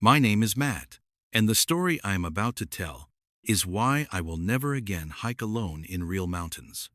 My name is Matt, and the story I am about to tell is why I will never again hike alone in real mountains.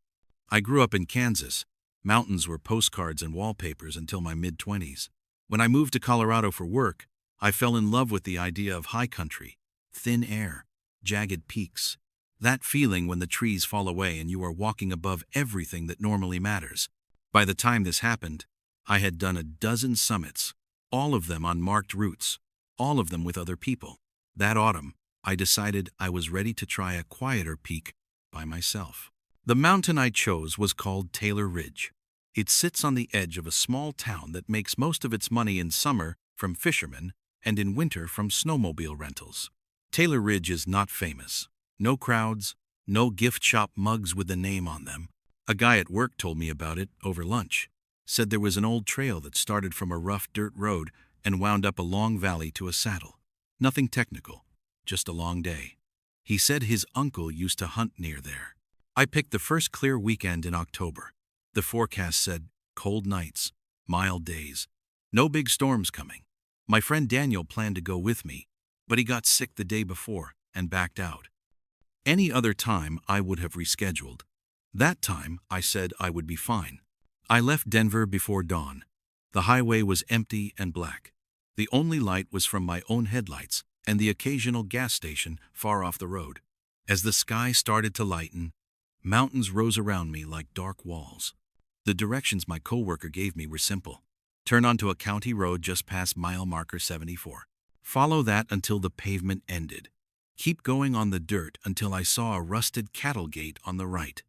I grew up in Kansas. Mountains were postcards and wallpapers until my mid-20s. When I moved to Colorado for work, I fell in love with the idea of high country, thin air, jagged peaks. That feeling when the trees fall away and you are walking above everything that normally matters. By the time this happened, I had done a dozen summits, all of them on marked routes, all of them with other people. That autumn, I decided I was ready to try a quieter peak by myself. The mountain I chose was called Taylor Ridge. It sits on the edge of a small town that makes most of its money in summer from fishermen and in winter from snowmobile rentals. Taylor Ridge is not famous. No crowds, no gift shop mugs with the name on them. A guy at work told me about it over lunch. Said there was an old trail that started from a rough dirt road and wound up a long valley to a saddle. Nothing technical, just a long day. He said his uncle used to hunt near there. I picked the first clear weekend in October. The forecast said cold nights, mild days, no big storms coming. My friend Daniel planned to go with me, but he got sick the day before and backed out. Any other time I would have rescheduled. That time I said I would be fine. I left Denver before dawn. The highway was empty and black. The only light was from my own headlights and the occasional gas station far off the road. As the sky started to lighten, mountains rose around me like dark walls. The directions my coworker gave me were simple. Turn onto a county road just past mile marker 74. Follow that until the pavement ended. Keep going on the dirt until I saw a rusted cattle gate on the right.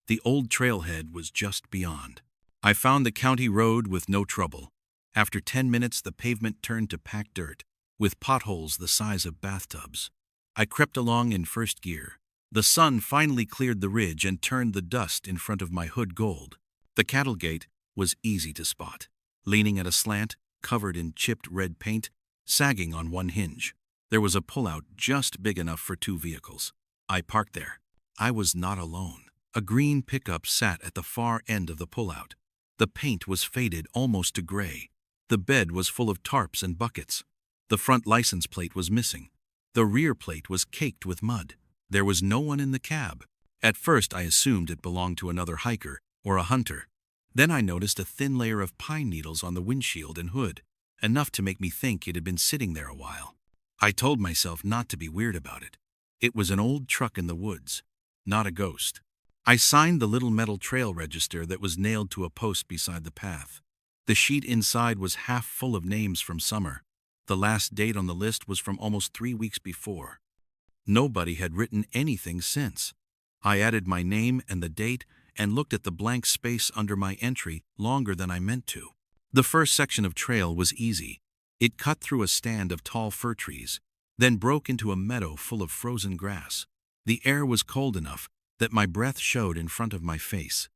The old trailhead was just beyond. I found the county road with no trouble. After 10 minutes, the pavement turned to packed dirt, with potholes the size of bathtubs. I crept along in first gear. The sun finally cleared the ridge and turned the dust in front of my hood gold. The cattle gate was easy to spot, leaning at a slant, covered in chipped red paint, sagging on one hinge. There was a pullout just big enough for 2 vehicles. I parked there. I was not alone. A green pickup sat at the far end of the pullout. The paint was faded almost to gray. The bed was full of tarps and buckets. The front license plate was missing. The rear plate was caked with mud. There was no one in the cab. At first I assumed it belonged to another hiker or a hunter. Then I noticed a thin layer of pine needles on the windshield and hood, enough to make me think it had been sitting there a while. I told myself not to be weird about it. It was an old truck in the woods, not a ghost. I signed the little metal trail register that was nailed to a post beside the path. The sheet inside was half full of names from summer. The last date on the list was from almost 3 weeks before. Nobody had written anything since. I added my name and the date and looked at the blank space under my entry longer than I meant to. The first section of trail was easy. It cut through a stand of tall fir trees, then broke into a meadow full of frozen grass. The air was cold enough that my breath showed in front of my face.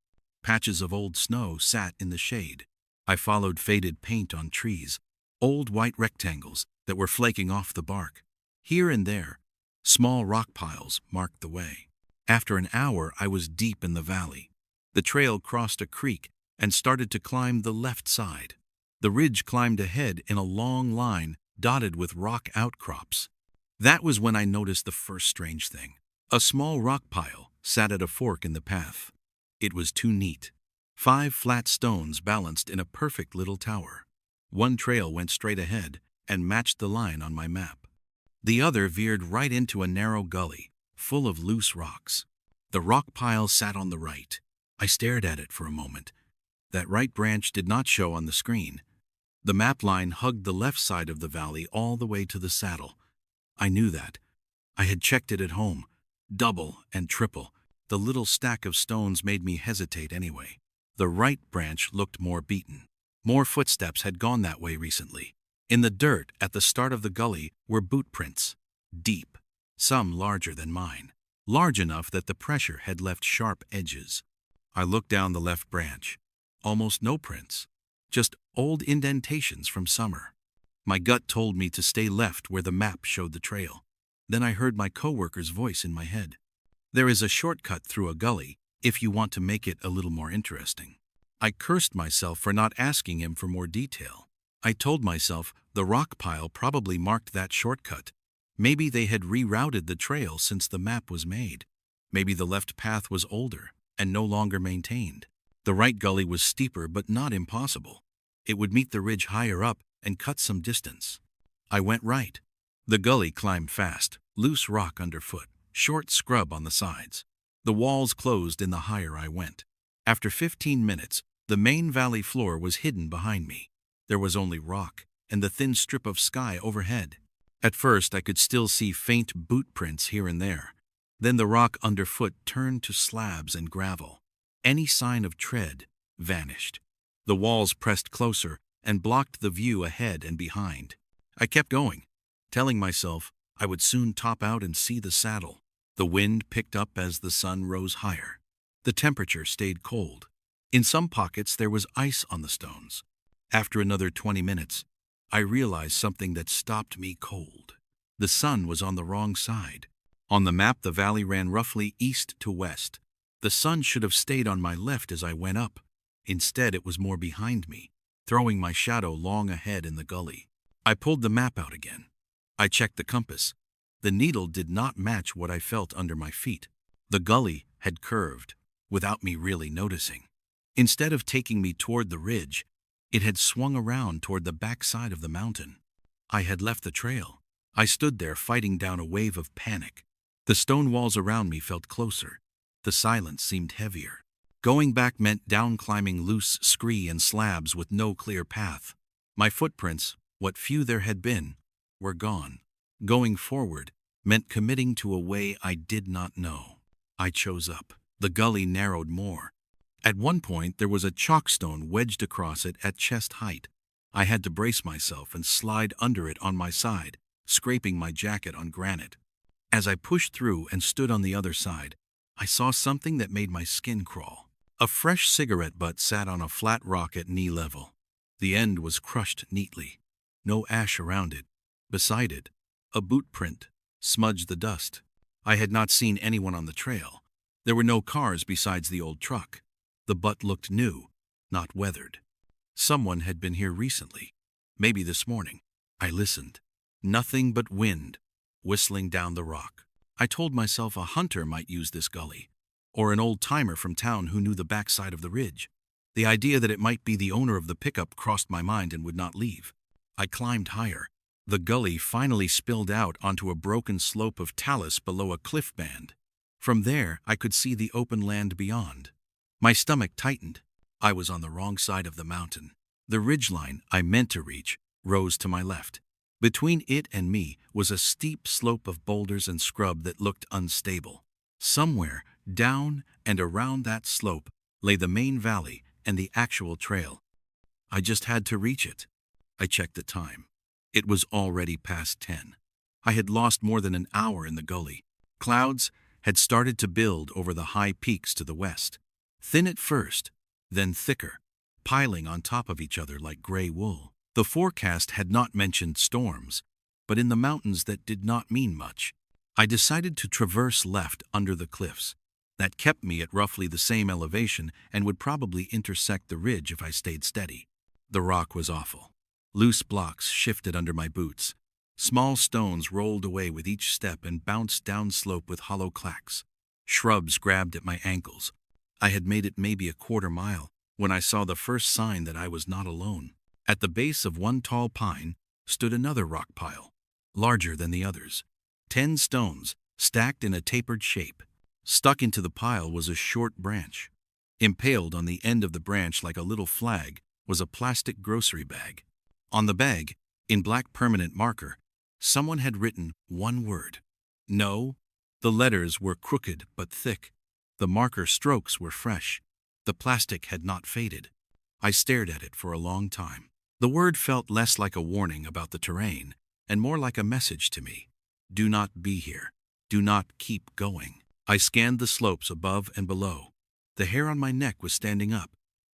Patches of old snow sat in the shade. I followed faded paint on trees, old white rectangles that were flaking off the bark. Here and there, small rock piles marked the way. After an hour, I was deep in the valley. The trail crossed a creek and started to climb the left side. The ridge climbed ahead in a long line dotted with rock outcrops. That was when I noticed the first strange thing. A small rock pile sat at a fork in the path. It was too neat. 5 flat stones balanced in a perfect little tower. One trail went straight ahead and matched the line on my map. The other veered right into a narrow gully, full of loose rocks. The rock pile sat on the right. I stared at it for a moment. That right branch did not show on the screen. The map line hugged the left side of the valley all the way to the saddle. I knew that. I had checked it at home. Double and triple. The little stack of stones made me hesitate anyway. The right branch looked more beaten. More footsteps had gone that way recently. In the dirt at the start of the gully were boot prints. Deep. Some larger than mine. Large enough that the pressure had left sharp edges. I looked down the left branch. Almost no prints. Just old indentations from summer. My gut told me to stay left where the map showed the trail. Then I heard my coworker's voice in my head. There is a shortcut through a gully if you want to make it a little more interesting. I cursed myself for not asking him for more detail. I told myself the rock pile probably marked that shortcut. Maybe they had rerouted the trail since the map was made. Maybe the left path was older and no longer maintained. The right gully was steeper but not impossible. It would meet the ridge higher up and cut some distance. I went right. The gully climbed fast, loose rock underfoot, short scrub on the sides. The walls closed in the higher I went. After 15 minutes, the main valley floor was hidden behind me. There was only rock and the thin strip of sky overhead. At first, I could still see faint boot prints here and there. Then the rock underfoot turned to slabs and gravel. Any sign of tread vanished. The walls pressed closer and blocked the view ahead and behind. I kept going, telling myself I would soon top out and see the saddle. The wind picked up as the sun rose higher. The temperature stayed cold. In some pockets there was ice on the stones. After another 20 minutes, I realized something that stopped me cold. The sun was on the wrong side. On the map, the valley ran roughly east to west. The sun should have stayed on my left as I went up. Instead, it was more behind me, throwing my shadow long ahead in the gully. I pulled the map out again. I checked the compass. The needle did not match what I felt under my feet. The gully had curved, without me really noticing. Instead of taking me toward the ridge, it had swung around toward the backside of the mountain. I had left the trail. I stood there fighting down a wave of panic. The stone walls around me felt closer. The silence seemed heavier. Going back meant down-climbing loose scree and slabs with no clear path. My footprints, what few there had been, were gone. Going forward meant committing to a way I did not know. I chose up. The gully narrowed more. At one point, there was a chalkstone wedged across it at chest height. I had to brace myself and slide under it on my side, scraping my jacket on granite. As I pushed through and stood on the other side, I saw something that made my skin crawl. A fresh cigarette butt sat on a flat rock at knee level. The end was crushed neatly. No ash around it. Beside it, a boot print smudged the dust. I had not seen anyone on the trail. There were no cars besides the old truck. The butt looked new, not weathered. Someone had been here recently, maybe this morning. I listened. Nothing but wind, whistling down the rock. I told myself a hunter might use this gully, or an old-timer from town who knew the backside of the ridge. The idea that it might be the owner of the pickup crossed my mind and would not leave. I climbed higher. The gully finally spilled out onto a broken slope of talus below a cliff band. From there, I could see the open land beyond. My stomach tightened. I was on the wrong side of the mountain. The ridgeline I meant to reach rose to my left. Between it and me was a steep slope of boulders and scrub that looked unstable. Somewhere down and around that slope lay the main valley and the actual trail. I just had to reach it. I checked the time. It was already past 10. I had lost more than an hour in the gully. Clouds had started to build over the high peaks to the west. Thin at first, then thicker, piling on top of each other like gray wool. The forecast had not mentioned storms, but in the mountains that did not mean much. I decided to traverse left under the cliffs. That kept me at roughly the same elevation and would probably intersect the ridge if I stayed steady. The rock was awful. Loose blocks shifted under my boots. Small stones rolled away with each step and bounced downslope with hollow clacks. Shrubs grabbed at my ankles. I had made it maybe a quarter mile when I saw the first sign that I was not alone. At the base of one tall pine stood another rock pile, larger than the others. 10 stones, stacked in a tapered shape. Stuck into the pile was a short branch. Impaled on the end of the branch like a little flag was a plastic grocery bag. On the bag, in black permanent marker, someone had written one word. No. The letters were crooked but thick. The marker strokes were fresh. The plastic had not faded. I stared at it for a long time. The word felt less like a warning about the terrain and more like a message to me. Do not be here. Do not keep going. I scanned the slopes above and below. The hair on my neck was standing up.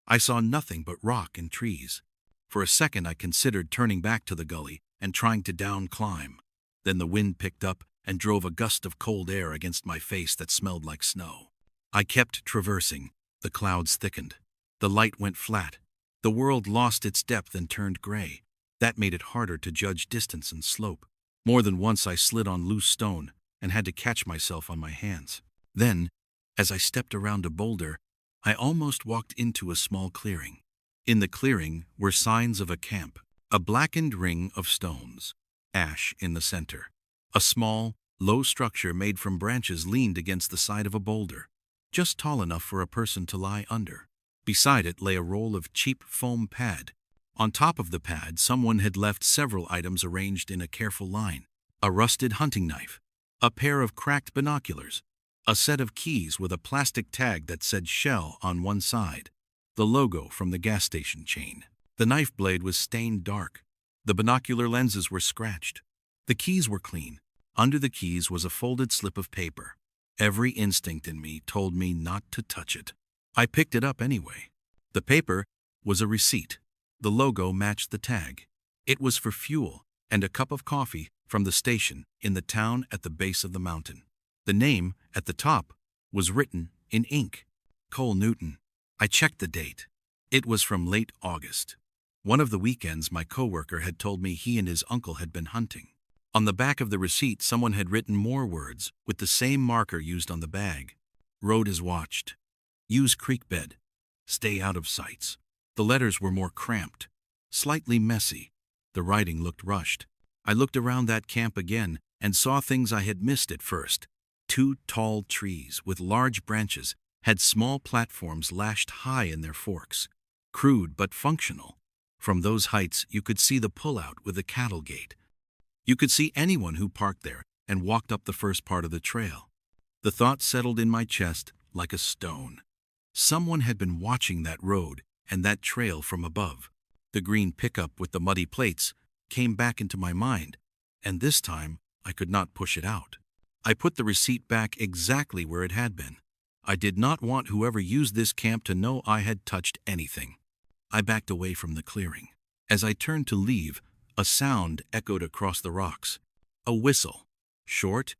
I saw nothing but rock and trees. For a second I considered turning back to the gully and trying to down climb. Then the wind picked up and drove a gust of cold air against my face that smelled like snow. I kept traversing. The clouds thickened. The light went flat. The world lost its depth and turned gray. That made it harder to judge distance and slope. More than once I slid on loose stone and had to catch myself on my hands. Then, as I stepped around a boulder, I almost walked into a small clearing. In the clearing were signs of a camp, a blackened ring of stones, ash in the center. A small, low structure made from branches leaned against the side of a boulder, just tall enough for a person to lie under. Beside it lay a roll of cheap foam pad. On top of the pad, someone had left several items arranged in a careful line. A rusted hunting knife, a pair of cracked binoculars, a set of keys with a plastic tag that said Shell on one side, the logo from the gas station chain. The knife blade was stained dark. The binocular lenses were scratched. The keys were clean. Under the keys was a folded slip of paper. Every instinct in me told me not to touch it. I picked it up anyway. The paper was a receipt. The logo matched the tag. It was for fuel and a cup of coffee from the station in the town at the base of the mountain. The name at the top was written in ink. Cole Newton. I checked the date. It was from late August. One of the weekends my coworker had told me he and his uncle had been hunting. On the back of the receipt, someone had written more words with the same marker used on the bag. Road is watched. Use creek bed. Stay out of sights. The letters were more cramped, slightly messy. The writing looked rushed. I looked around that camp again and saw things I had missed at first. 2 tall trees with large branches had small platforms lashed high in their forks. Crude but functional. From those heights you could see the pullout with the cattle gate. You could see anyone who parked there and walked up the first part of the trail. The thought settled in my chest like a stone. Someone had been watching that road and that trail from above. The green pickup with the muddy plates came back into my mind, and this time I could not push it out. I put the receipt back exactly where it had been. I did not want whoever used this camp to know I had touched anything. I backed away from the clearing. As I turned to leave, a sound echoed across the rocks. A whistle. Short,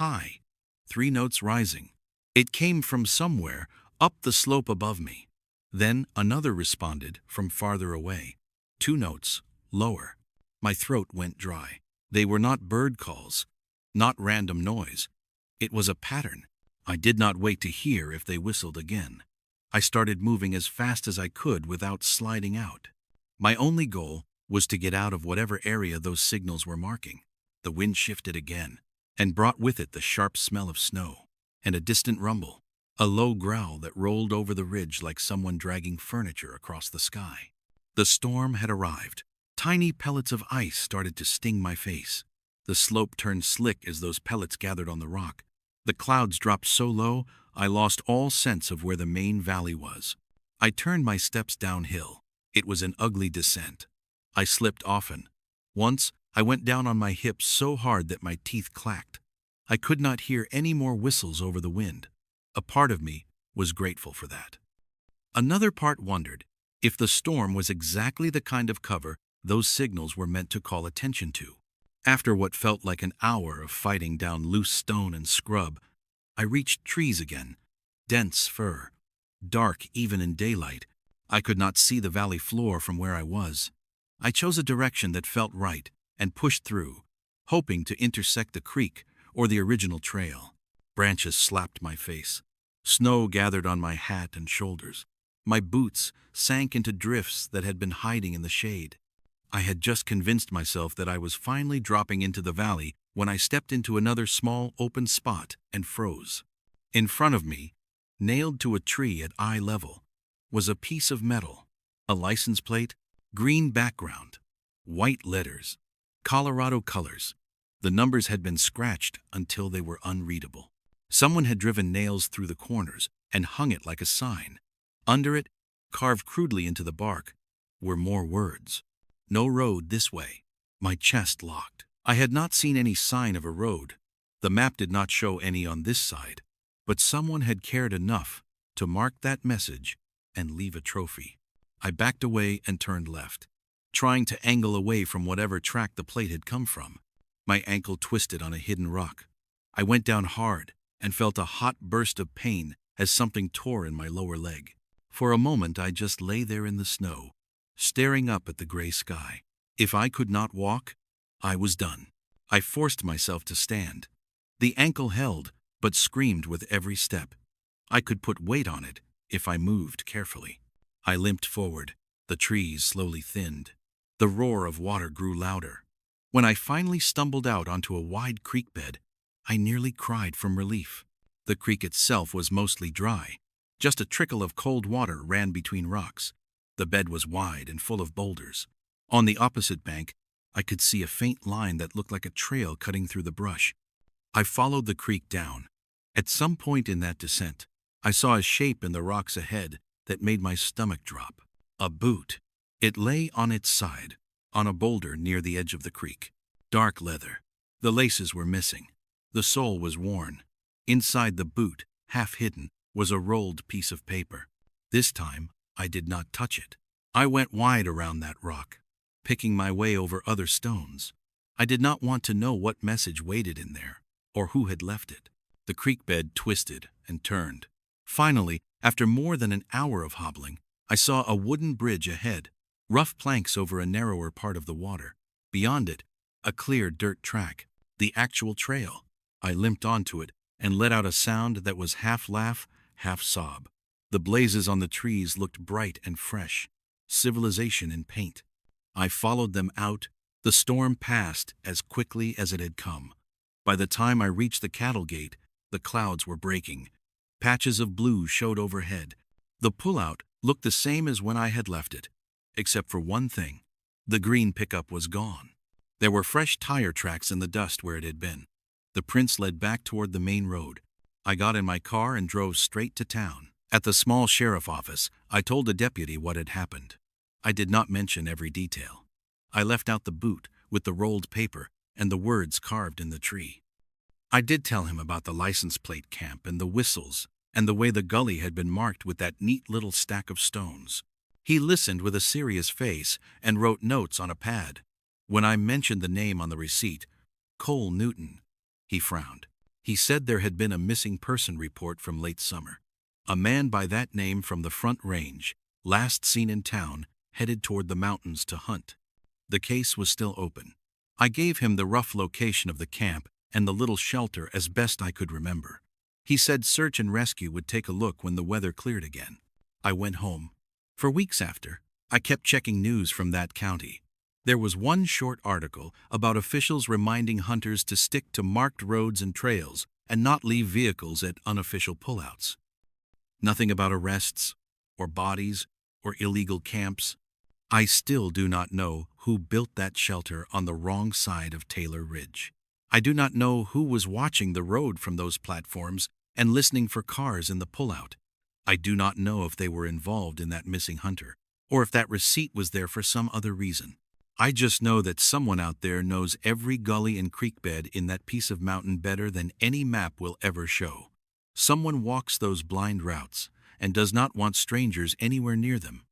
high, 3 notes rising. It came from somewhere up the slope above me. Then another responded from farther away. 2 notes, lower. My throat went dry. They were not bird calls, not random noise. It was a pattern. I did not wait to hear if they whistled again. I started moving as fast as I could without sliding out. My only goal was to get out of whatever area those signals were marking. The wind shifted again and brought with it the sharp smell of snow and a distant rumble, a low growl that rolled over the ridge like someone dragging furniture across the sky. The storm had arrived. Tiny pellets of ice started to sting my face. The slope turned slick as those pellets gathered on the rock. The clouds dropped so low, I lost all sense of where the main valley was. I turned my steps downhill. It was an ugly descent. I slipped often. Once, I went down on my hips so hard that my teeth clacked. I could not hear any more whistles over the wind. A part of me was grateful for that. Another part wondered if the storm was exactly the kind of cover those signals were meant to call attention to. After what felt like an hour of fighting down loose stone and scrub, I reached trees again, dense fir, dark even in daylight. I could not see the valley floor from where I was. I chose a direction that felt right and pushed through, hoping to intersect the creek or the original trail. Branches slapped my face. Snow gathered on my hat and shoulders. My boots sank into drifts that had been hiding in the shade. I had just convinced myself that I was finally dropping into the valley when I stepped into another small open spot and froze. In front of me, nailed to a tree at eye level, was a piece of metal, a license plate, green background, white letters, Colorado colors. The numbers had been scratched until they were unreadable. Someone had driven nails through the corners and hung it like a sign. Under it, carved crudely into the bark, were more words. No road this way. My chest locked. I had not seen any sign of a road. The map did not show any on this side, but someone had cared enough to mark that message and leave a trophy. I backed away and turned left, trying to angle away from whatever track the plate had come from. My ankle twisted on a hidden rock. I went down hard and felt a hot burst of pain as something tore in my lower leg. For a moment I just lay there in the snow, staring up at the gray sky. If I could not walk, I was done. I forced myself to stand. The ankle held, but screamed with every step. I could put weight on it if I moved carefully. I limped forward. The trees slowly thinned. The roar of water grew louder. When I finally stumbled out onto a wide creek bed, I nearly cried from relief. The creek itself was mostly dry. Just a trickle of cold water ran between rocks. The bed was wide and full of boulders. On the opposite bank, I could see a faint line that looked like a trail cutting through the brush. I followed the creek down. At some point in that descent, I saw a shape in the rocks ahead that made my stomach drop. A boot. It lay on its side, on a boulder near the edge of the creek. Dark leather. The laces were missing. The sole was worn. Inside the boot, half hidden, was a rolled piece of paper. This time, I did not touch it. I went wide around that rock, picking my way over other stones. I did not want to know what message waited in there, or who had left it. The creek bed twisted and turned. Finally, after more than an hour of hobbling, I saw a wooden bridge ahead, rough planks over a narrower part of the water. Beyond it, a clear dirt track, the actual trail. I limped onto it and let out a sound that was half laugh, half sob. The blazes on the trees looked bright and fresh, civilization in paint. I followed them out. The storm passed as quickly as it had come. By the time I reached the cattle gate, the clouds were breaking. Patches of blue showed overhead. The pullout looked the same as when I had left it, except for one thing. The green pickup was gone. There were fresh tire tracks in the dust where it had been. The prints led back toward the main road. I got in my car and drove straight to town. At the small sheriff office, I told a deputy what had happened. I did not mention every detail. I left out the boot with the rolled paper and the words carved in the tree. I did tell him about the license plate camp and the whistles and the way the gully had been marked with that neat little stack of stones. He listened with a serious face and wrote notes on a pad. When I mentioned the name on the receipt, Cole Newton, he frowned. He said there had been a missing person report from late summer. A man by that name from the Front Range, last seen in town, headed toward the mountains to hunt. The case was still open. I gave him the rough location of the camp and the little shelter as best I could remember. He said search and rescue would take a look when the weather cleared again. I went home. For weeks after, I kept checking news from that county. There was one short article about officials reminding hunters to stick to marked roads and trails and not leave vehicles at unofficial pullouts. Nothing about arrests, or bodies, or illegal camps. I still do not know who built that shelter on the wrong side of Taylor Ridge. I do not know who was watching the road from those platforms and listening for cars in the pullout. I do not know if they were involved in that missing hunter, or if that receipt was there for some other reason. I just know that someone out there knows every gully and creek bed in that piece of mountain better than any map will ever show. Someone walks those blind routes and does not want strangers anywhere near them.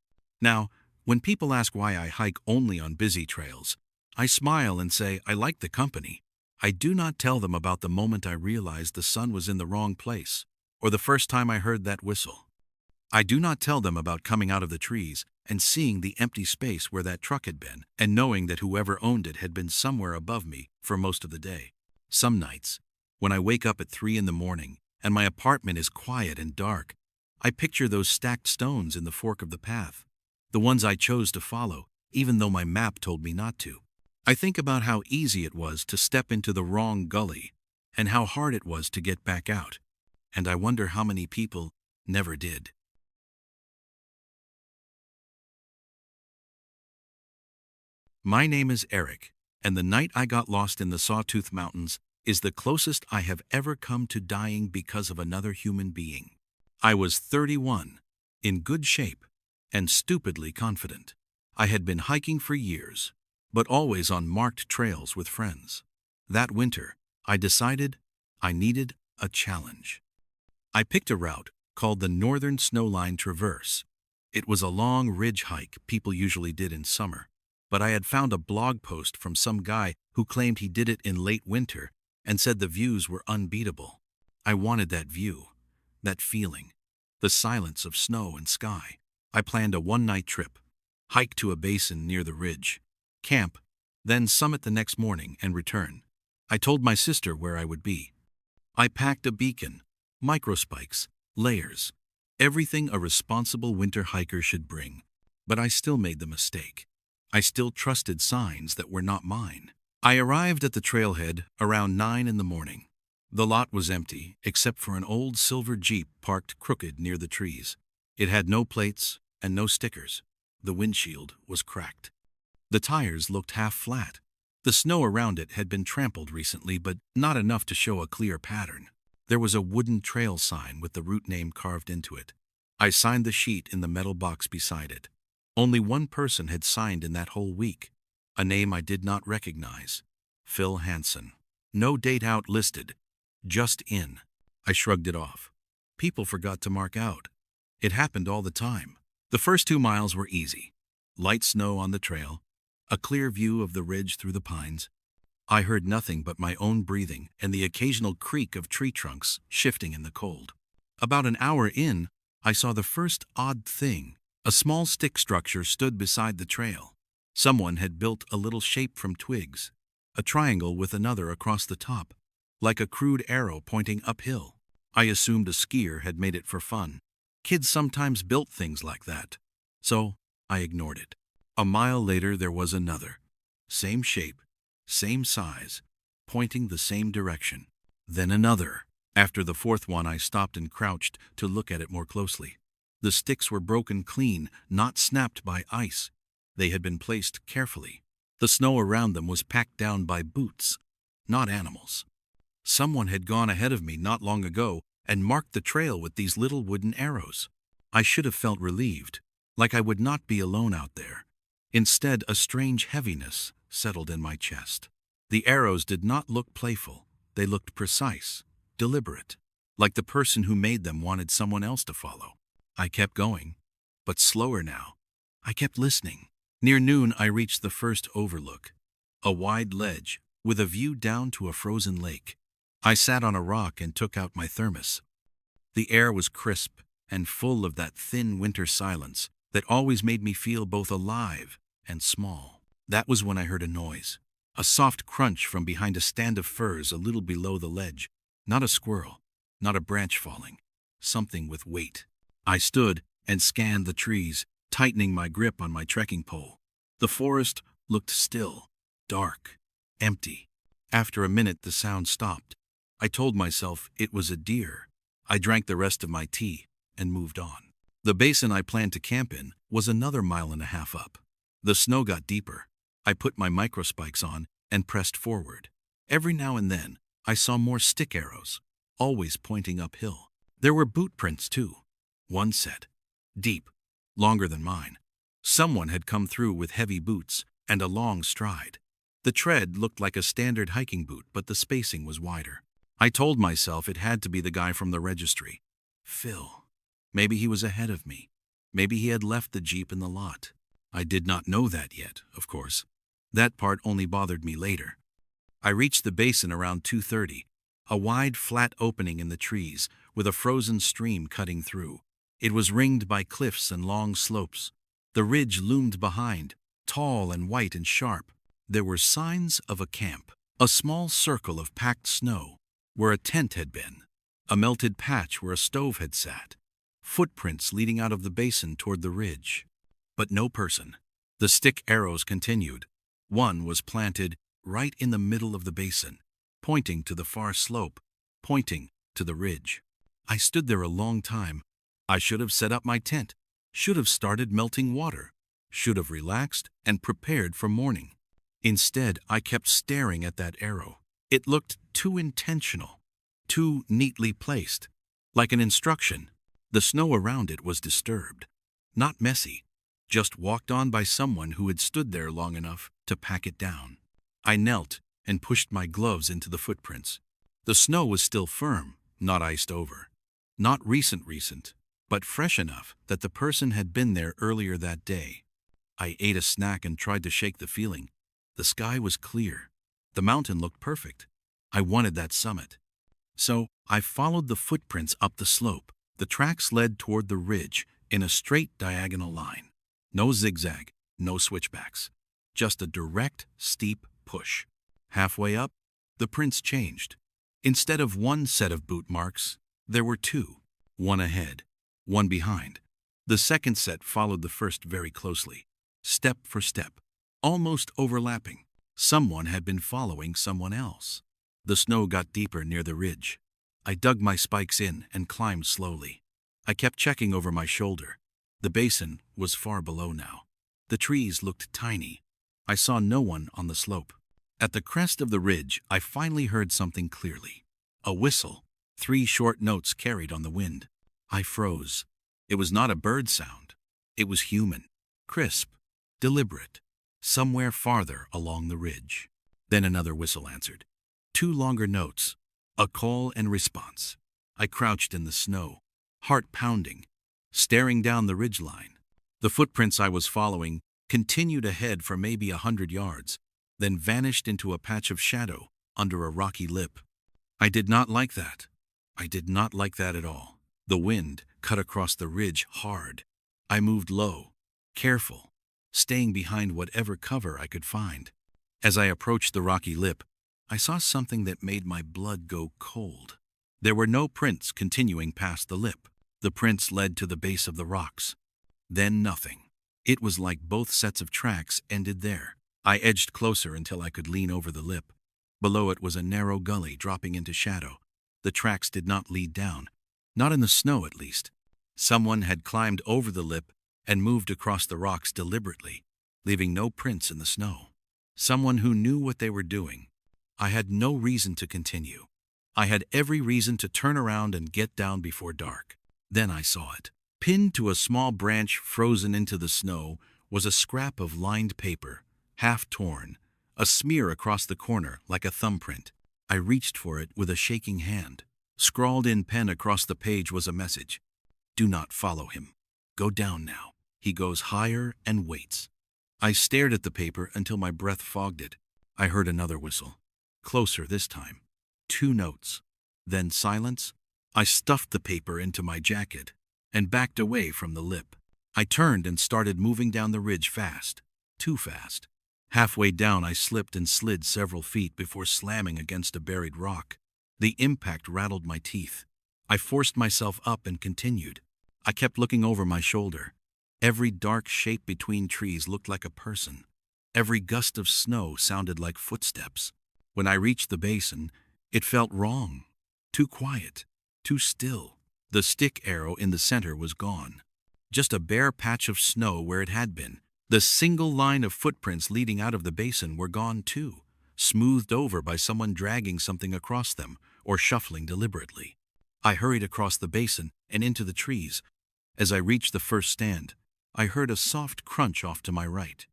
Now, when people ask why I hike only on busy trails, I smile and say I like the company. I do not tell them about the moment I realized the sun was in the wrong place, or the first time I heard that whistle. I do not tell them about coming out of the trees and seeing the empty space where that truck had been, and knowing that whoever owned it had been somewhere above me for most of the day. Some nights, when I wake up at 3 in the morning and my apartment is quiet and dark, I picture those stacked stones in the fork of the path, the ones I chose to follow, even though my map told me not to. I think about how easy it was to step into the wrong gully, and how hard it was to get back out, and I wonder how many people never did. My name is Eric, and the night I got lost in the Sawtooth Mountains is the closest I have ever come to dying because of another human being. I was 31, in good shape, and stupidly confident. I had been hiking for years, but always on marked trails with friends. That winter, I decided I needed a challenge. I picked a route called the Northern Snowline Traverse. It was a long ridge hike people usually did in summer, but I had found a blog post from some guy who claimed he did it in late winter and said the views were unbeatable. I wanted that view, that feeling, the silence of snow and sky. I planned a one-night trip, hike to a basin near the ridge, camp then summit the next morning and return. I told my sister where I would be. I packed a beacon, microspikes, layers, everything a responsible winter hiker should bring. But I still made the mistake. I still trusted signs that were not mine. I arrived at the trailhead around 9 in the morning. The lot was empty, except for an old silver Jeep parked crooked near the trees. It had no plates and no stickers. The windshield was cracked. The tires looked half flat. The snow around it had been trampled recently, but not enough to show a clear pattern. There was a wooden trail sign with the route name carved into it. I signed the sheet in the metal box beside it. Only one person had signed in that whole week. A name I did not recognize. Phil Hansen. No date out listed. Just in. I shrugged it off. People forgot to mark out. It happened all the time. The first 2 miles were easy. Light snow on the trail. A clear view of the ridge through the pines. I heard nothing but my own breathing and the occasional creak of tree trunks shifting in the cold. About an hour in, I saw the first odd thing. A small stick structure stood beside the trail. Someone had built a little shape from twigs, a triangle with another across the top, like a crude arrow pointing uphill. I assumed a skier had made it for fun. Kids sometimes built things like that, so I ignored it. A mile later there was another. Same shape, same size, pointing the same direction. Then another. After the fourth one I stopped and crouched to look at it more closely. The sticks were broken clean, not snapped by ice. They had been placed carefully. The snow around them was packed down by boots, not animals. Someone had gone ahead of me not long ago and marked the trail with these little wooden arrows. I should have felt relieved, like I would not be alone out there. Instead, a strange heaviness settled in my chest. The arrows did not look playful. They looked precise, deliberate, like the person who made them wanted someone else to follow. I kept going, but slower now. I kept listening. Near noon, I reached the first overlook, a wide ledge with a view down to a frozen lake. I sat on a rock and took out my thermos. The air was crisp and full of that thin winter silence that always made me feel both alive and small. That was when I heard a noise, a soft crunch from behind a stand of firs a little below the ledge. Not a squirrel, not a branch falling, something with weight. I stood and scanned the trees, tightening my grip on my trekking pole. The forest looked still, dark, empty. After a minute, the sound stopped. I told myself it was a deer. I drank the rest of my tea and moved on. The basin I planned to camp in was another 1.5 miles up. The snow got deeper. I put my microspikes on and pressed forward. Every now and then, I saw more stick arrows, always pointing uphill. There were boot prints, too. One set, deep, longer than mine. Someone had come through with heavy boots and a long stride. The tread looked like a standard hiking boot, but the spacing was wider. I told myself it had to be the guy from the registry. Phil. Maybe he was ahead of me. Maybe he had left the Jeep in the lot. I did not know that yet, of course. That part only bothered me later. I reached the basin around 2:30, a wide, flat opening in the trees with a frozen stream cutting through. It was ringed by cliffs and long slopes. The ridge loomed behind, tall and white and sharp. There were signs of a camp, a small circle of packed snow where a tent had been, a melted patch where a stove had sat, footprints leading out of the basin toward the ridge. But no person. The stick arrows continued. One was planted right in the middle of the basin, pointing to the far slope, pointing to the ridge. I stood there a long time. I should have set up my tent, should have started melting water, should have relaxed and prepared for morning. Instead, I kept staring at that arrow. It looked too intentional, too neatly placed, like an instruction. The snow around it was disturbed, not messy, just walked on by someone who had stood there long enough to pack it down. I knelt and pushed my gloves into the footprints. The snow was still firm, not iced over. Not recent, but fresh enough that the person had been there earlier that day. I ate a snack and tried to shake the feeling. The sky was clear. The mountain looked perfect. I wanted that summit. So I followed the footprints up the slope. The tracks led toward the ridge in a straight diagonal line. No zigzag, no switchbacks. just a direct, steep push. Halfway up, the prints changed. Instead of one set of boot marks, there were two, one ahead, one behind. The second set followed the first very closely, step for step, almost overlapping. Someone had been following someone else. The snow got deeper near the ridge. I dug my spikes in and climbed slowly. I kept checking over my shoulder. The basin was far below now. The trees looked tiny. I saw no one on the slope. At the crest of the ridge, I finally heard something clearly. A whistle, 3 short notes carried on the wind. I froze. It was not a bird sound. It was human, crisp, deliberate, somewhere farther along the ridge. Then another whistle answered. 2 longer notes, a call and response. I crouched in the snow, heart pounding, staring down the ridgeline. The footprints I was following continued ahead for maybe 100 yards, then vanished into a patch of shadow under a rocky lip. I did not like that. I did not like that at all. The wind cut across the ridge hard. I moved low, careful, staying behind whatever cover I could find. As I approached the rocky lip, I saw something that made my blood go cold. There were no prints continuing past the lip. The prints led to the base of the rocks. Then nothing. It was like both sets of tracks ended there. I edged closer until I could lean over the lip. Below it was a narrow gully dropping into shadow. The tracks did not lead down, not in the snow at least. Someone had climbed over the lip and moved across the rocks deliberately, leaving no prints in the snow. Someone who knew what they were doing. I had no reason to continue. I had every reason to turn around and get down before dark. Then I saw it. Pinned to a small branch frozen into the snow was a scrap of lined paper, half torn, a smear across the corner like a thumbprint. I reached for it with a shaking hand. Scrawled in pen across the page was a message. Do not follow him. Go down now. He goes higher and waits. I stared at the paper until my breath fogged it. I heard another whistle. Closer this time. 2 notes. Then silence. I stuffed the paper into my jacket and backed away from the lip. I turned and started moving down the ridge fast. Too fast. Halfway down, I slipped and slid several feet before slamming against a buried rock. The impact rattled my teeth. I forced myself up and continued. I kept looking over my shoulder. Every dark shape between trees looked like a person. Every gust of snow sounded like footsteps. When I reached the basin, it felt wrong. Too quiet. Too still. The stick arrow in the center was gone. Just a bare patch of snow where it had been. The single line of footprints leading out of the basin were gone too, smoothed over by someone dragging something across them or shuffling deliberately. I hurried across the basin and into the trees. As I reached the first stand, I heard a soft crunch off to my right.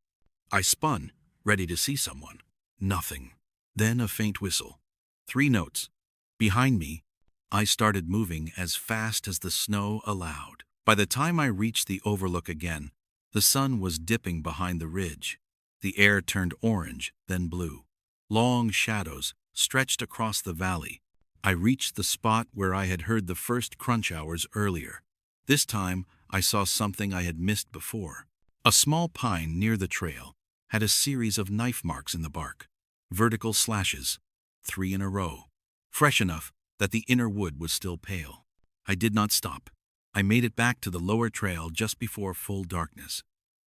I spun, ready to see someone. Nothing. Then a faint whistle. 3 notes. Behind me, I started moving as fast as the snow allowed. By the time I reached the overlook again, the sun was dipping behind the ridge. The air turned orange, then blue. Long shadows stretched across the valley. I reached the spot where I had heard the first crunch hours earlier. This time, I saw something I had missed before. A small pine near the trail had a series of knife marks in the bark. Vertical slashes, 3 in a row. Fresh enough that the inner wood was still pale. I did not stop. I made it back to the lower trail just before full darkness.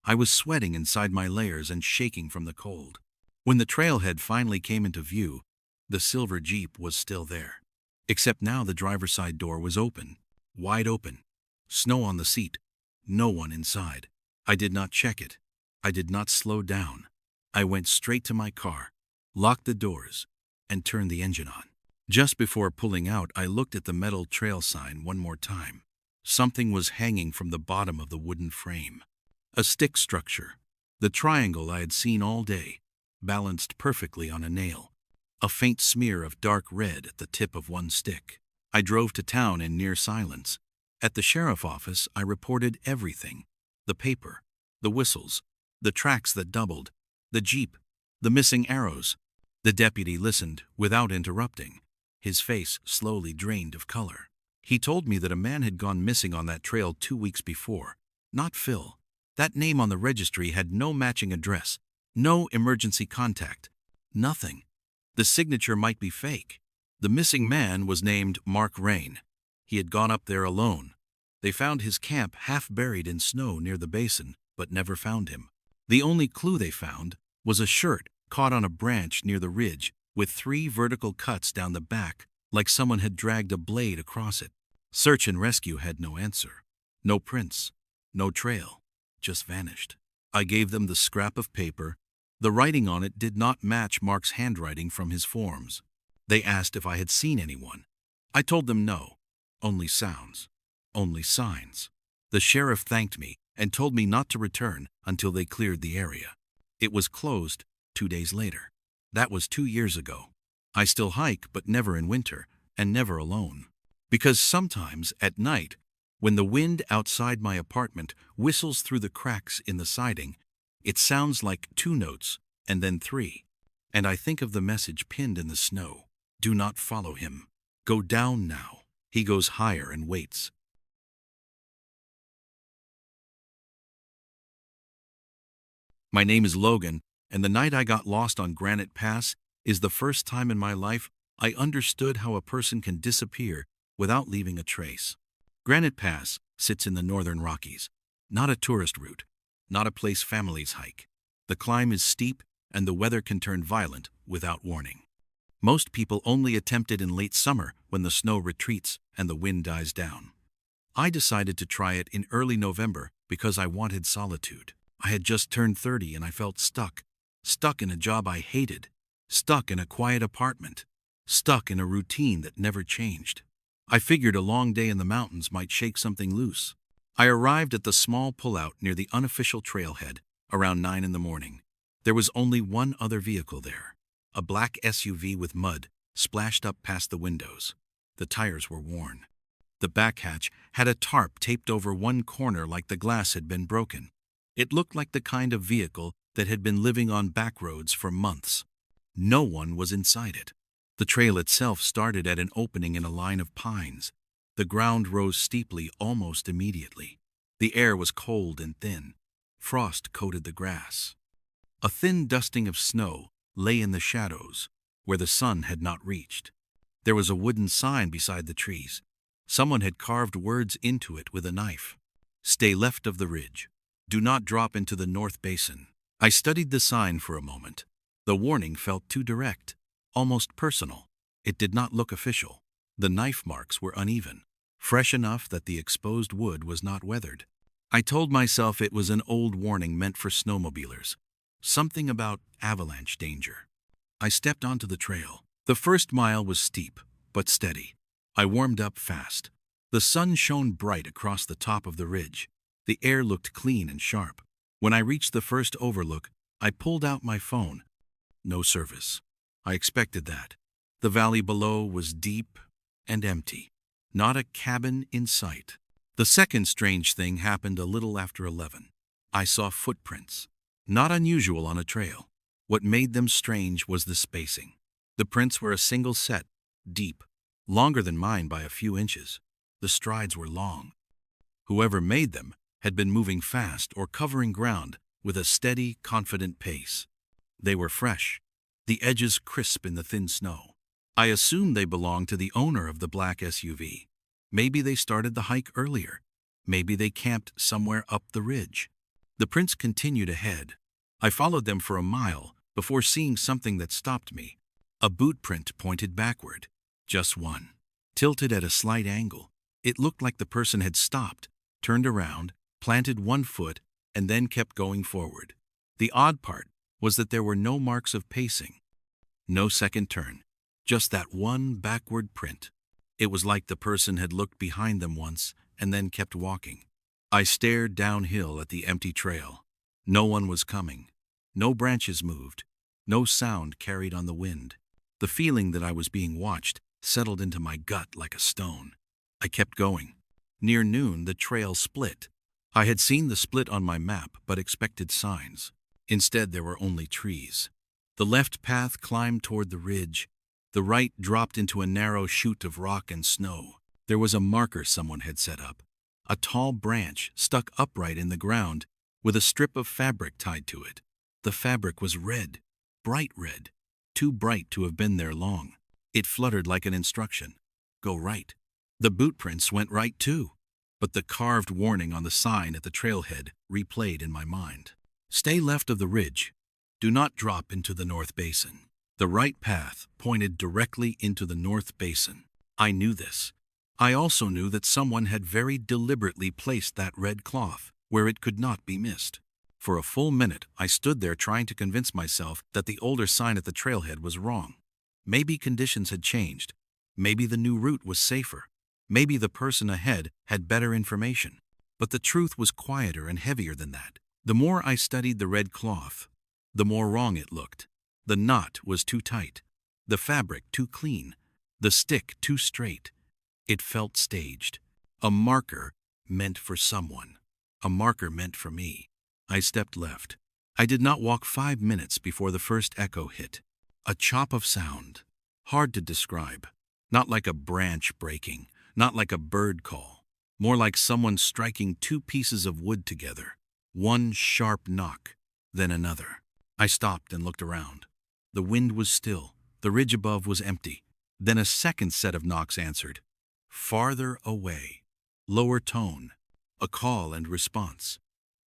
I was sweating inside my layers and shaking from the cold. When the trailhead finally came into view, the silver Jeep was still there. Except now the driver's side door was open, wide open. Snow on the seat. No one inside. I did not check it. I did not slow down. I went straight to my car, locked the doors, and turned the engine on. Just before pulling out, I looked at the metal trail sign one more time. Something was hanging from the bottom of the wooden frame. A stick structure. The triangle I had seen all day, balanced perfectly on a nail. A faint smear of dark red at the tip of one stick. I drove to town in near silence. At the sheriff office, I reported everything. The paper, the whistles, the tracks that doubled, the Jeep, the missing arrows. The deputy listened without interrupting. His face slowly drained of color. He told me that a man had gone missing on that trail 2 weeks before. Not Phil. That name on the registry had no matching address. No emergency contact. Nothing. The signature might be fake. The missing man was named Mark Rain. He had gone up there alone. They found his camp half buried in snow near the basin, but never found him. The only clue they found was a shirt caught on a branch near the ridge with 3 vertical cuts down the back, like someone had dragged a blade across it. Search and rescue had no answer. No prints. No trail. Just vanished. I gave them the scrap of paper. The writing on it did not match Mark's handwriting from his forms. They asked if I had seen anyone. I told them no. Only sounds. Only signs. The sheriff thanked me and told me not to return until they cleared the area. It was closed 2 days later. That was 2 years ago. I still hike, but never in winter, and never alone. Because sometimes at night, when the wind outside my apartment whistles through the cracks in the siding, it sounds like 2 notes and then 3. And I think of the message pinned in the snow. Do not follow him. Go down now. He goes higher and waits. My name is Logan, and the night I got lost on Granite Pass is the first time in my life I understood how a person can disappear without leaving a trace. Granite Pass sits in the northern Rockies, not a tourist route, not a place families hike. The climb is steep, and the weather can turn violent without warning. Most people only attempt it in late summer when the snow retreats and the wind dies down. I decided to try it in early November because I wanted solitude. I had just turned 30 and I felt stuck. Stuck in a job I hated. Stuck in a quiet apartment. Stuck in a routine that never changed. I figured a long day in the mountains might shake something loose. I arrived at the small pullout near the unofficial trailhead around 9 in the morning. There was only one other vehicle there. A black SUV with mud splashed up past the windows. The tires were worn. The back hatch had a tarp taped over one corner like the glass had been broken. It looked like the kind of vehicle that had been living on back roads for months. No one was inside it. The trail itself started at an opening in a line of pines. The ground rose steeply almost immediately. The air was cold and thin. Frost coated the grass. A thin dusting of snow lay in the shadows, where the sun had not reached. There was a wooden sign beside the trees. Someone had carved words into it with a knife. Stay left of the ridge. Do not drop into the North Basin. I studied the sign for a moment. The warning felt too direct, almost personal. It did not look official. The knife marks were uneven, fresh enough that the exposed wood was not weathered. I told myself it was an old warning meant for snowmobilers. Something about avalanche danger. I stepped onto the trail. The first mile was steep, but steady. I warmed up fast. The sun shone bright across the top of the ridge. The air looked clean and sharp. When I reached the first overlook, I pulled out my phone. No service. I expected that. The valley below was deep and empty. Not a cabin in sight. The second strange thing happened a little after 11. I saw footprints. Not unusual on a trail. What made them strange was the spacing. The prints were a single set, deep, longer than mine by a few inches. The strides were long. Whoever made them had been moving fast or covering ground with a steady, confident pace. They were fresh, the edges crisp in the thin snow. I assumed they belonged to the owner of the black SUV. Maybe they started the hike earlier. Maybe they camped somewhere up the ridge. The prints continued ahead. I followed them for a mile before seeing something that stopped me. A boot print pointed backward. Just one. Tilted at a slight angle. It looked like the person had stopped, turned around, planted one foot, and then kept going forward. The odd part was that there were no marks of pacing. No second turn. Just that one backward print. It was like the person had looked behind them once and then kept walking. I stared downhill at the empty trail. No one was coming. No branches moved. No sound carried on the wind. The feeling that I was being watched settled into my gut like a stone. I kept going. Near noon, the trail split. I had seen the split on my map but expected signs. Instead, there were only trees. The left path climbed toward the ridge. The right dropped into a narrow chute of rock and snow. There was a marker someone had set up. A tall branch stuck upright in the ground with a strip of fabric tied to it. The fabric was red, bright red, too bright to have been there long. It fluttered like an instruction. Go right. The boot prints went right too, but the carved warning on the sign at the trailhead replayed in my mind. Stay left of the ridge. Do not drop into the North Basin. The right path pointed directly into the North Basin. I knew this. I also knew that someone had very deliberately placed that red cloth where it could not be missed. For a full minute, I stood there trying to convince myself that the older sign at the trailhead was wrong. Maybe conditions had changed. Maybe the new route was safer. Maybe the person ahead had better information. But the truth was quieter and heavier than that. The more I studied the red cloth, the more wrong it looked. The knot was too tight, the fabric too clean, the stick too straight. It felt staged. A marker meant for someone. A marker meant for me. I stepped left. I did not walk 5 minutes before the first echo hit. A chop of sound, hard to describe. Not like a branch breaking, not like a bird call. More like someone striking two pieces of wood together. One sharp knock, then another. I stopped and looked around. The wind was still. The ridge above was empty. Then a second set of knocks answered. Farther away. Lower tone. A call and response.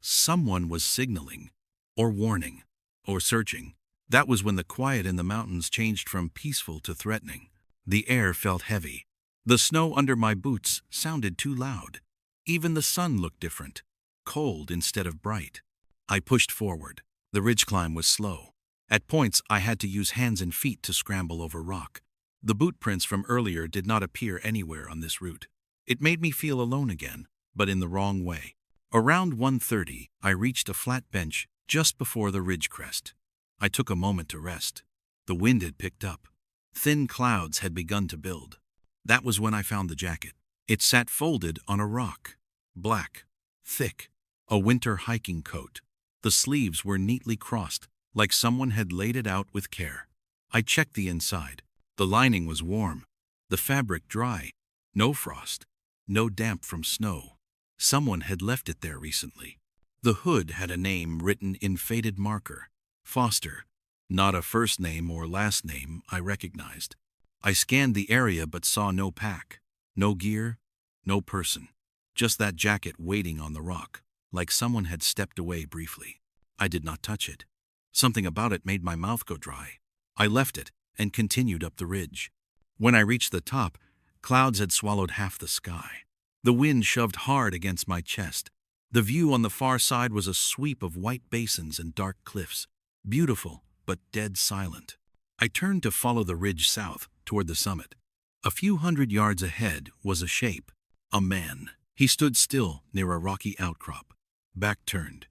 Someone was signaling, or warning, or searching. That was when the quiet in the mountains changed from peaceful to threatening. The air felt heavy. The snow under my boots sounded too loud. Even the sun looked different, cold instead of bright. I pushed forward. The ridge climb was slow. At points, I had to use hands and feet to scramble over rock. The boot prints from earlier did not appear anywhere on this route. It made me feel alone again, but in the wrong way. Around 1:30, I reached a flat bench just before the ridge crest. I took a moment to rest. The wind had picked up. Thin clouds had begun to build. That was when I found the jacket. It sat folded on a rock. Black, thick, a winter hiking coat. The sleeves were neatly crossed, like someone had laid it out with care. I checked the inside. The lining was warm, the fabric dry, no frost, no damp from snow. Someone had left it there recently. The hood had a name written in faded marker. Foster. Not a first name or last name I recognized. I scanned the area but saw no pack, no gear, no person. Just that jacket waiting on the rock, like someone had stepped away briefly. I did not touch it. Something about it made my mouth go dry. I left it and continued up the ridge. When I reached the top, clouds had swallowed half the sky. The wind shoved hard against my chest. The view on the far side was a sweep of white basins and dark cliffs, beautiful but dead silent. I turned to follow the ridge south toward the summit. A few hundred yards ahead was a shape, a man. He stood still near a rocky outcrop, back turned,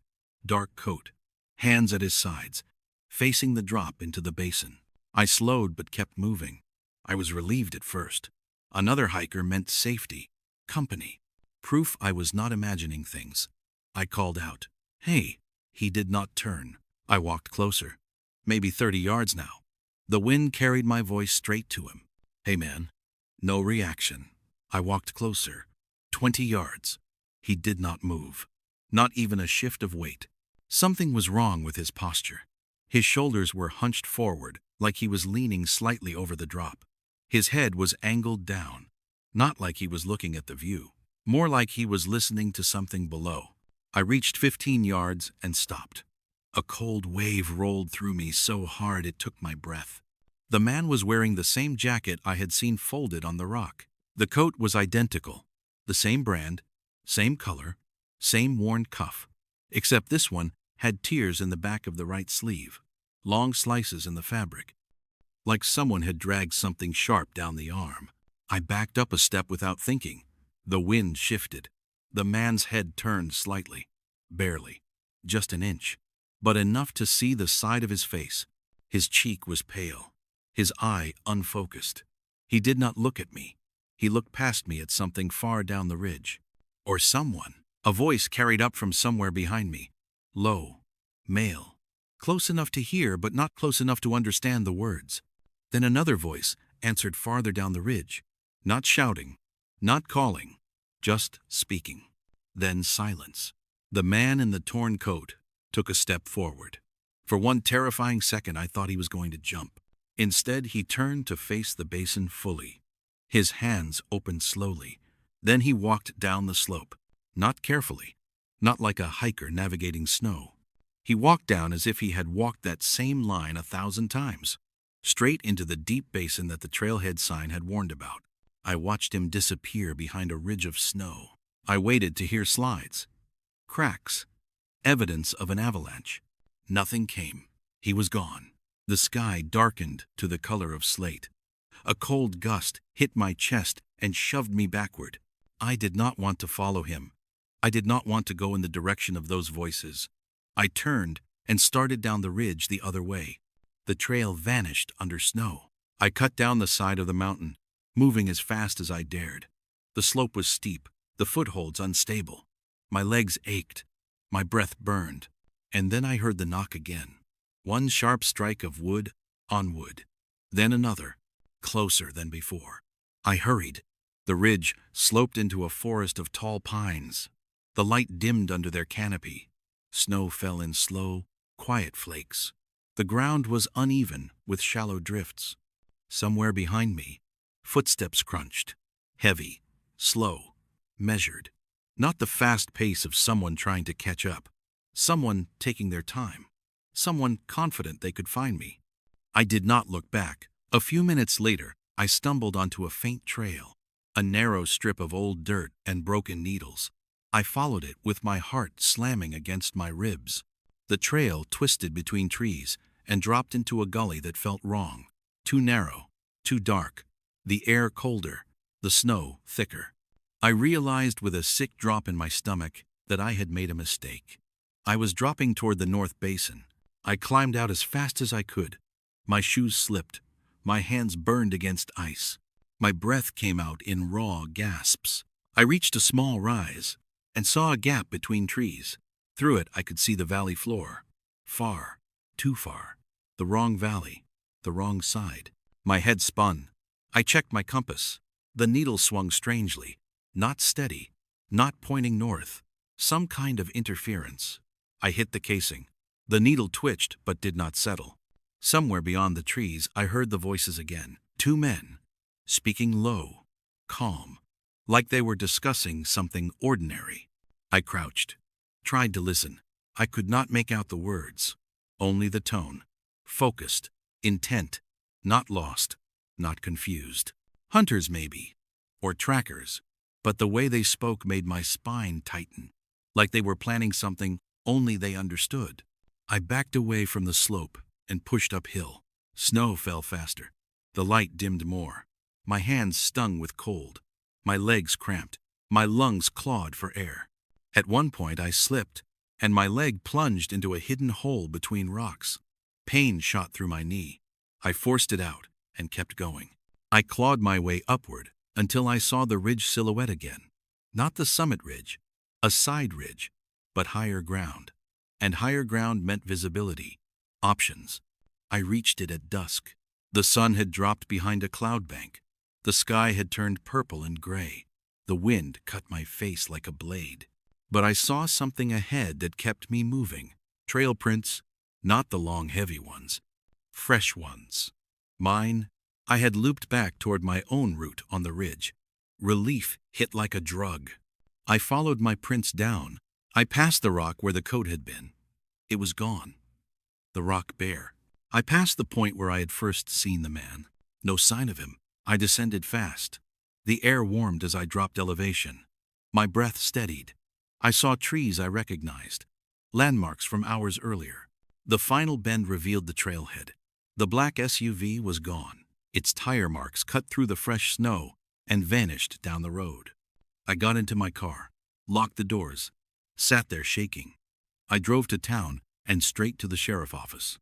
dark coat, hands at his sides, facing the drop into the basin. I slowed but kept moving. I was relieved at first. Another hiker meant safety, company, proof I was not imagining things. I called out, "Hey!" He did not turn. I walked closer, maybe 30 yards now. The wind carried my voice straight to him. "Hey man." No reaction. I walked closer, 20 yards. He did not move, not even a shift of weight. Something was wrong with his posture. His shoulders were hunched forward, like he was leaning slightly over the drop. His head was angled down, not like he was looking at the view, more like he was listening to something below. I reached 15 yards and stopped. A cold wave rolled through me so hard it took my breath. The man was wearing the same jacket I had seen folded on the rock. The coat was identical, the same brand, same color, same worn cuff, except this one had tears in the back of the right sleeve, long slices in the fabric, like someone had dragged something sharp down the arm. I backed up a step without thinking. The wind shifted. The man's head turned slightly, barely, just an inch, but enough to see the side of his face. His cheek was pale, his eye unfocused. He did not look at me. He looked past me at something far down the ridge. Or someone. A voice carried up from somewhere behind me. Low, male, close enough to hear but not close enough to understand the words. Then another voice answered farther down the ridge, not shouting, not calling, just speaking. Then silence. The man in the torn coat took a step forward. For one terrifying second, I thought he was going to jump. Instead, he turned to face the basin fully. His hands opened slowly. Then he walked down the slope, not carefully, not like a hiker navigating snow. He walked down as if he had walked that same line 1,000 times, straight into the deep basin that the trailhead sign had warned about. I watched him disappear behind a ridge of snow. I waited to hear slides, cracks, evidence of an avalanche. Nothing came. He was gone. The sky darkened to the color of slate. A cold gust hit my chest and shoved me backward. I did not want to follow him. I did not want to go in the direction of those voices. I turned and started down the ridge the other way. The trail vanished under snow. I cut down the side of the mountain, moving as fast as I dared. The slope was steep, the footholds unstable. My legs ached, my breath burned, and then I heard the knock again. One sharp strike of wood on wood, then another, closer than before. I hurried. The ridge sloped into a forest of tall pines. The light dimmed under their canopy. Snow fell in slow, quiet flakes. The ground was uneven with shallow drifts. Somewhere behind me, footsteps crunched, heavy, slow, measured. Not the fast pace of someone trying to catch up. Someone taking their time. Someone confident they could find me. I did not look back. A few minutes later, I stumbled onto a faint trail, a narrow strip of old dirt and broken needles. I followed it with my heart slamming against my ribs. The trail twisted between trees and dropped into a gully that felt wrong. Too narrow, too dark, the air colder, the snow thicker. I realized with a sick drop in my stomach that I had made a mistake. I was dropping toward the North Basin. I climbed out as fast as I could. My shoes slipped. My hands burned against ice. My breath came out in raw gasps. I reached a small rise and saw a gap between trees. Through it, I could see the valley floor. Far, too far. The wrong valley, the wrong side. My head spun. I checked my compass. The needle swung strangely, not steady, not pointing north. Some kind of interference. I hit the casing. The needle twitched but did not settle. Somewhere beyond the trees, I heard the voices again. Two men, speaking low, calm, like they were discussing something ordinary. I crouched, tried to listen. I could not make out the words, only the tone. Focused, intent, not lost, not confused. Hunters maybe, or trackers, but the way they spoke made my spine tighten, like they were planning something only they understood. I backed away from the slope and pushed uphill. Snow fell faster. The light dimmed more. My hands stung with cold. My legs cramped. My lungs clawed for air. At one point I slipped, and my leg plunged into a hidden hole between rocks. Pain shot through my knee. I forced it out and kept going. I clawed my way upward until I saw the ridge silhouette again. Not the summit ridge, a side ridge, but higher ground. And higher ground meant visibility, options. I reached it at dusk. The sun had dropped behind a cloud bank. The sky had turned purple and gray. The wind cut my face like a blade. But I saw something ahead that kept me moving. Trail prints, not the long heavy ones, fresh ones. Mine. I had looped back toward my own route on the ridge. Relief hit like a drug. I followed my prints down. I passed the rock where the coat had been. It was gone. The rock bare. I passed the point where I had first seen the man. No sign of him. I descended fast. The air warmed as I dropped elevation. My breath steadied. I saw trees I recognized, landmarks from hours earlier. The final bend revealed the trailhead. The black SUV was gone. Its tire marks cut through the fresh snow and vanished down the road. I got into my car, locked the doors, sat there shaking. I drove to town and straight to the sheriff's office.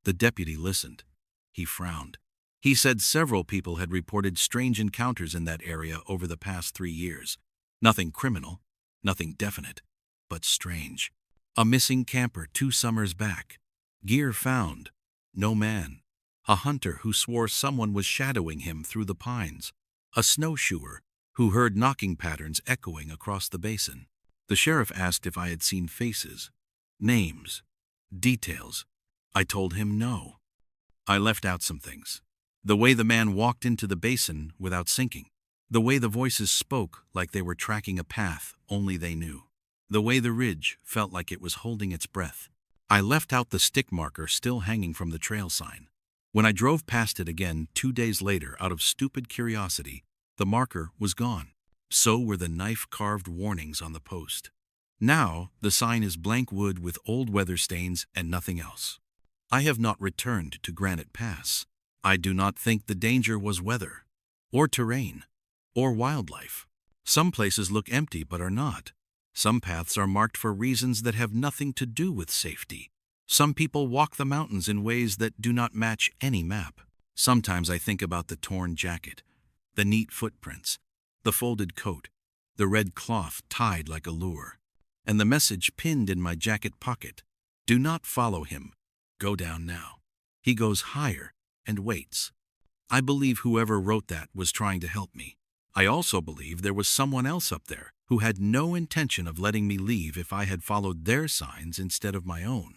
The deputy listened. He frowned. He said several people had reported strange encounters in that area over the past 3 years. Nothing criminal, nothing definite, but strange. A missing camper 2 summers back. Gear found. No man. A hunter who swore someone was shadowing him through the pines. A snowshoer who heard knocking patterns echoing across the basin. The sheriff asked if I had seen faces, names, details. I told him no. I left out some things. The way the man walked into the basin without sinking. The way the voices spoke like they were tracking a path only they knew. The way the ridge felt like it was holding its breath. I left out the stick marker still hanging from the trail sign. When I drove past it again 2 days later out of stupid curiosity, the marker was gone. So were the knife-carved warnings on the post. Now, the sign is blank wood with old weather stains and nothing else. I have not returned to Granite Pass. I do not think the danger was weather, or terrain, or wildlife. Some places look empty but are not. Some paths are marked for reasons that have nothing to do with safety. Some people walk the mountains in ways that do not match any map. Sometimes I think about the torn jacket, the neat footprints, the folded coat, the red cloth tied like a lure, and the message pinned in my jacket pocket. Do not follow him. Go down now. He goes higher and waits. I believe whoever wrote that was trying to help me. I also believe there was someone else up there who had no intention of letting me leave if I had followed their signs instead of my own.